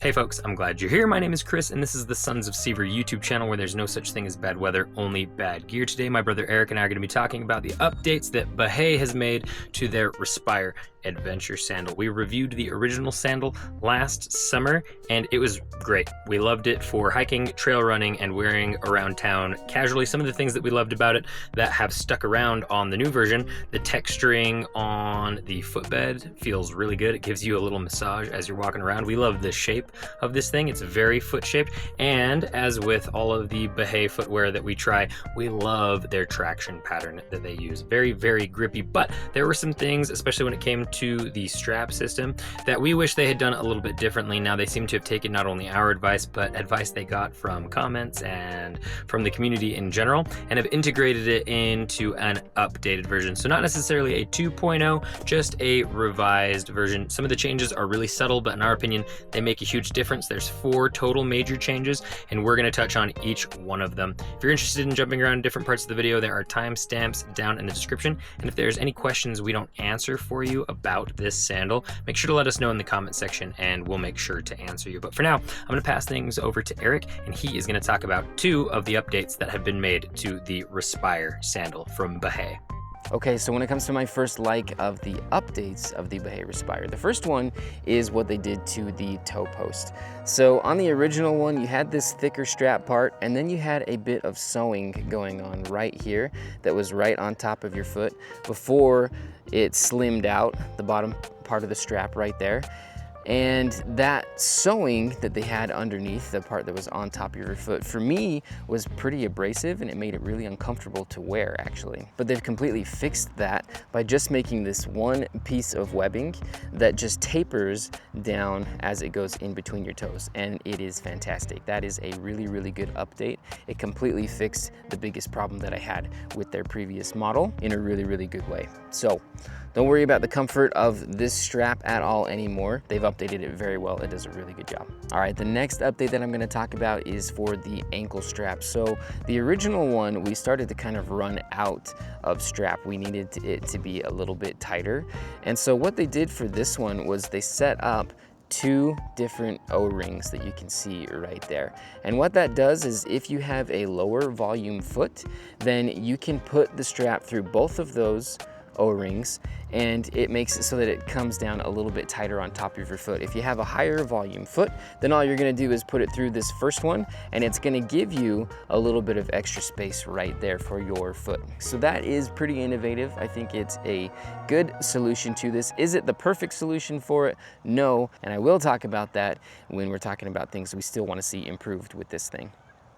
Hey folks, I'm glad you're here. My name is Chris, and this is the Sons of Sever YouTube channel where there's no such thing as bad weather, only bad gear. Today, my brother Eric and I are going to be talking about the updates that Bahe has made to their Respire adventure sandal. We reviewed the original sandal last summer, and it was great. We loved it for hiking, trail running, and wearing around town casually. Some of the things that we loved about it that have stuck around on the new version, the texturing on the footbed feels really good. It gives you a little massage as you're walking around. We love the shape of this thing. It's very foot shaped, and as with all of the Bahe footwear that we try, we love their traction pattern that they use. Very, very grippy, but there were some things, especially when it came to the strap system, that we wish they had done a little bit differently. Now they seem to have taken not only our advice, but advice they got from comments and from the community in general, and have integrated it into an updated version. So not necessarily a 2.0, just a revised version. Some of the changes are really subtle, but in our opinion, they make a huge difference. There's 4 total major changes, and we're going to touch on each one of them. If you're interested in jumping around different parts of the video, there are timestamps down in the description, and if there's any questions we don't answer for you about this sandal, make sure to let us know in the comment section and we'll make sure to answer you. But for now, I'm going to pass things over to Eric, and he is going to talk about 2 of the updates that have been made to the Respire sandal from Bahe. Okay, so when it comes to my first like of the updates of the Bahe Respire, the first one is what they did to the toe post. So on the original one, you had this thicker strap part, and then you had a bit of sewing going on right here that was right on top of your foot before it slimmed out the bottom part of the strap right there. And that sewing that they had underneath, the part that was on top of your foot, for me was pretty abrasive, and it made it really uncomfortable to wear actually. But they've completely fixed that by just making this one piece of webbing that just tapers down as it goes in between your toes, and it is fantastic. That is a really, really good update. It completely fixed the biggest problem that I had with their previous model in a really, really good way. So don't worry about the comfort of this strap at all anymore. They've updated it very well. It does a really good job. All right, the next update that I'm gonna talk about is for the ankle strap. So the original one, we started to kind of run out of strap. We needed it to be a little bit tighter. And so what they did for this one was they set up 2 different O-rings that you can see right there. And what that does is if you have a lower volume foot, then you can put the strap through both of those O-rings, and it makes it so that it comes down a little bit tighter on top of your foot. If you have a higher volume foot, then all you're gonna do is put it through this first one, and it's gonna give you a little bit of extra space right there for your foot. So that is pretty innovative. I think it's a good solution to this. Is it the perfect solution for it? No, and I will talk about that when we're talking about things we still wanna see improved with this thing.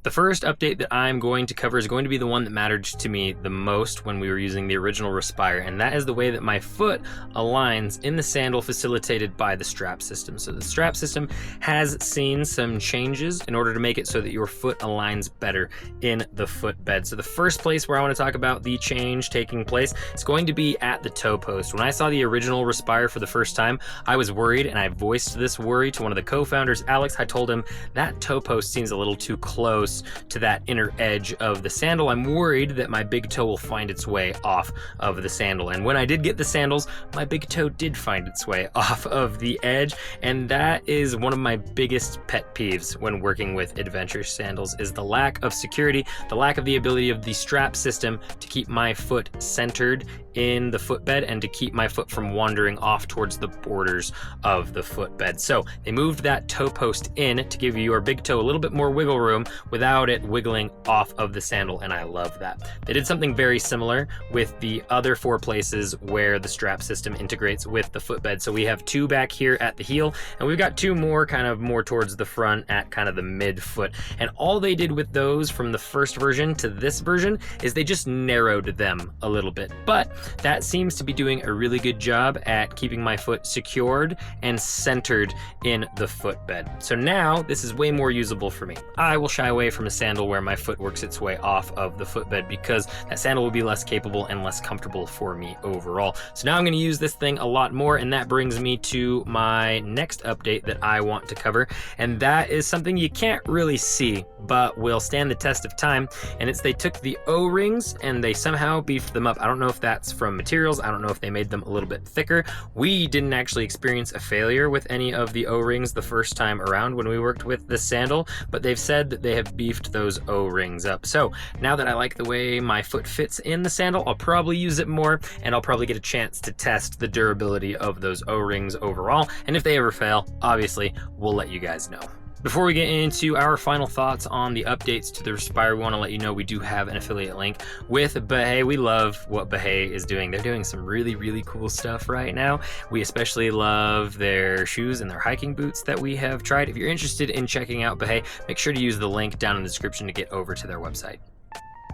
The first update that I'm going to cover is going to be the one that mattered to me the most when we were using the original Respire, and that is the way that my foot aligns in the sandal facilitated by the strap system. So the strap system has seen some changes in order to make it so that your foot aligns better in the footbed. So the first place where I want to talk about the change taking place is going to be at the toe post. When I saw the original Respire for the first time, I was worried, and I voiced this worry to one of the co-founders, Alex. I told him that toe post seems a little too close to that inner edge of the sandal. I'm worried that my big toe will find its way off of the sandal. And when I did get the sandals, my big toe did find its way off of the edge. And that is one of my biggest pet peeves when working with adventure sandals, is the lack of security, the lack of the ability of the strap system to keep my foot centered in the footbed and to keep my foot from wandering off towards the borders of the footbed. So they moved that toe post in to give you your big toe a little bit more wiggle room without it wiggling off of the sandal, and I love that. They did something very similar with the other 4 places where the strap system integrates with the footbed. So we have 2 back here at the heel, and we've got 2 more kind of more towards the front at kind of the midfoot. And all they did with those from the first version to this version is they just narrowed them a little bit. But that seems to be doing a really good job at keeping my foot secured and centered in the footbed. So now this is way more usable for me. I will shy away away from a sandal where my foot works its way off of the footbed, because that sandal will be less capable and less comfortable for me overall. So now I'm going to use this thing a lot more, and that brings me to my next update that I want to cover, and that is something you can't really see but will stand the test of time, and it's they took the O-rings and they somehow beefed them up. I don't know if that's from materials, I don't know if they made them a little bit thicker. We didn't actually experience a failure with any of the O-rings the first time around when we worked with the sandal, but they've said that they have beefed those O-rings up. So now that I like the way my foot fits in the sandal, I'll probably use it more, and I'll probably get a chance to test the durability of those O-rings overall, and if they ever fail, obviously we'll let you guys know. Before we get into our final thoughts on the updates to the Respire, we want to let you know we do have an affiliate link with Bahe. We love what Bahe is doing. They're doing some really, really cool stuff right now. We especially love their shoes and their hiking boots that we have tried. If you're interested in checking out Bahe, make sure to use the link down in the description to get over to their website.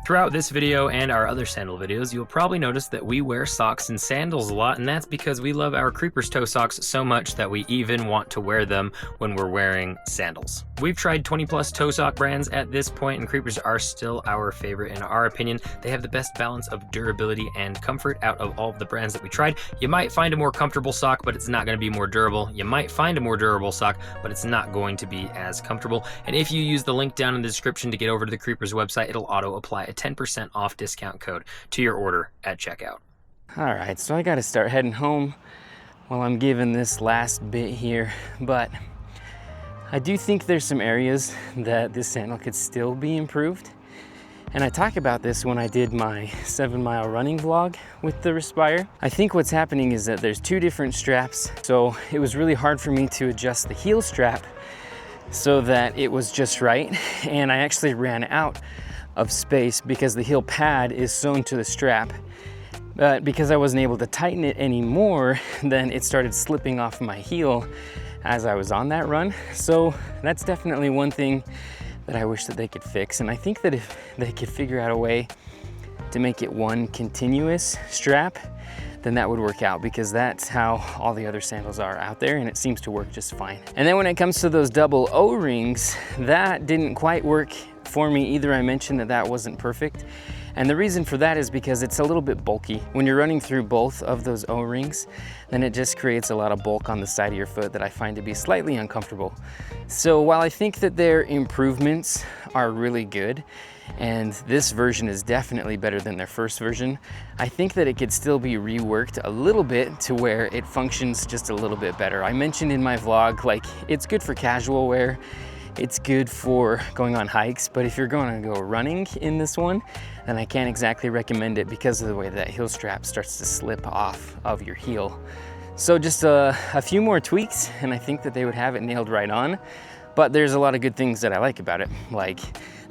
Throughout this video and our other sandal videos, you'll probably notice that we wear socks and sandals a lot, and that's because we love our Creepers toe socks so much that we even want to wear them when we're wearing sandals. We've tried 20 plus toe sock brands at this point, and Creepers are still our favorite in our opinion. They have the best balance of durability and comfort out of all of the brands that we tried. You might find a more comfortable sock, but it's not going to be more durable. You might find a more durable sock, but it's not going to be as comfortable. And if you use the link down in the description to get over to the Creepers website, it'll auto apply a 10% off discount code to your order at checkout. All right, so I got to start heading home while I'm giving this last bit here, but I do think there's some areas that this sandal could still be improved. And I talk about this when I did my 7-mile running vlog with the Respire. I think what's happening is that there's two different straps, so it was really hard for me to adjust the heel strap so that it was just right, and I actually ran out of space because the heel pad is sewn to the strap. But because I wasn't able to tighten it anymore, then it started slipping off my heel as I was on that run. So that's definitely one thing that I wish that they could fix. And I think that if they could figure out a way to make it one continuous strap, then that would work out, because that's how all the other sandals are out there, and it seems to work just fine. And then when it comes to those double O-rings, that didn't quite work for me either. I mentioned that that wasn't perfect, and the reason for that is because it's a little bit bulky. When you're running through both of those O-rings, then it just creates a lot of bulk on the side of your foot that I find to be slightly uncomfortable. So while I think that their improvements are really good, and this version is definitely better than their first version, I think that it could still be reworked a little bit to where it functions just a little bit better. I mentioned in my vlog, like, it's good for casual wear, it's good for going on hikes, but if you're going to go running in this one, then I can't exactly recommend it because of the way that heel strap starts to slip off of your heel. So just a few more tweaks, and I think that they would have it nailed right on. But there's a lot of good things that I like about it, like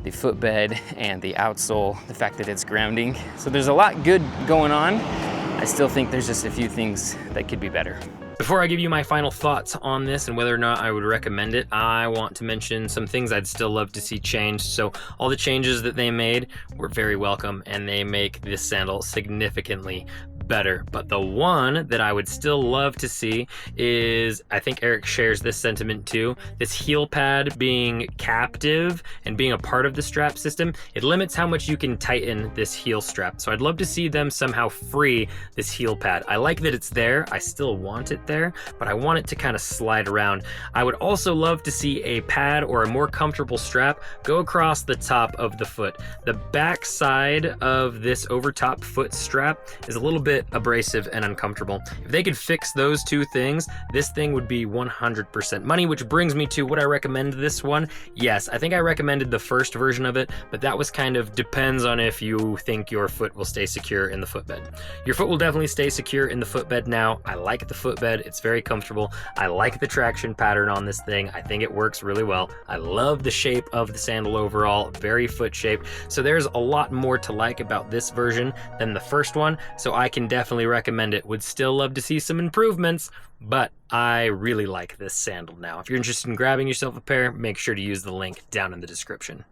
the footbed and the outsole, the fact that it's grounding. So there's a lot good going on. I still think there's just a few things that could be better. Before I give you my final thoughts on this and whether or not I would recommend it, I want to mention some things I'd still love to see changed. So all the changes that they made were very welcome, and they make this sandal significantly better. But the one that I would still love to see is, I think Eric shares this sentiment too, this heel pad being captive and being a part of the strap system. It limits how much you can tighten this heel strap. So I'd love to see them somehow free this heel pad. I like that it's there. I still want it there, but I want it to kind of slide around. I would also love to see a pad or a more comfortable strap go across the top of the foot. The back side of this overtop foot strap is a little bit abrasive and uncomfortable. If they could fix those two things, this thing would be 100% money, which brings me to, would I recommend this one? Yes, I think I recommended the first version of it, but that was kind of depends on if you think your foot will stay secure in the footbed. Your foot will definitely stay secure in the footbed now. I like the footbed. It's very comfortable. I like the traction pattern on this thing. I think it works really well. I love the shape of the sandal overall, very foot shaped. So there's a lot more to like about this version than the first one. So I can definitely recommend it. Would still love to see some improvements, but I really like this sandal now. If you're interested in grabbing yourself a pair, make sure to use the link down in the description.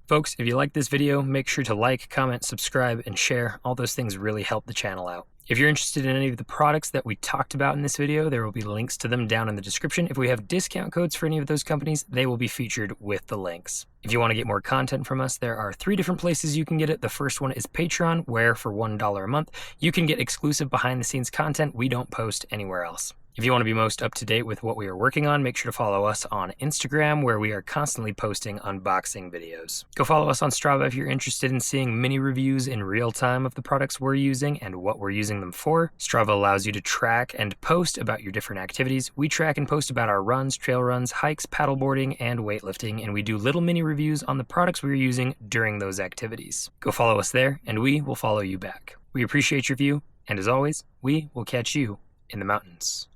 Folks, if you like this video, make sure to like, comment, subscribe, and share. All those things really help the channel out. If you're interested in any of the products that we talked about in this video, there will be links to them down in the description. If we have discount codes for any of those companies, they will be featured with the links. If you want to get more content from us, there are 3 different places you can get it. The first one is Patreon, where for $1 a month, you can get exclusive behind-the-scenes content we don't post anywhere else. If you want to be most up to date with what we are working on, make sure to follow us on Instagram, where we are constantly posting unboxing videos. Go follow us on Strava if you're interested in seeing mini reviews in real time of the products we're using and what we're using them for. Strava allows you to track and post about your different activities. We track and post about our runs, trail runs, hikes, paddleboarding, and weightlifting, and we do little mini reviews on the products we're using during those activities. Go follow us there, and we will follow you back. We appreciate your view, and as always, we will catch you in the mountains.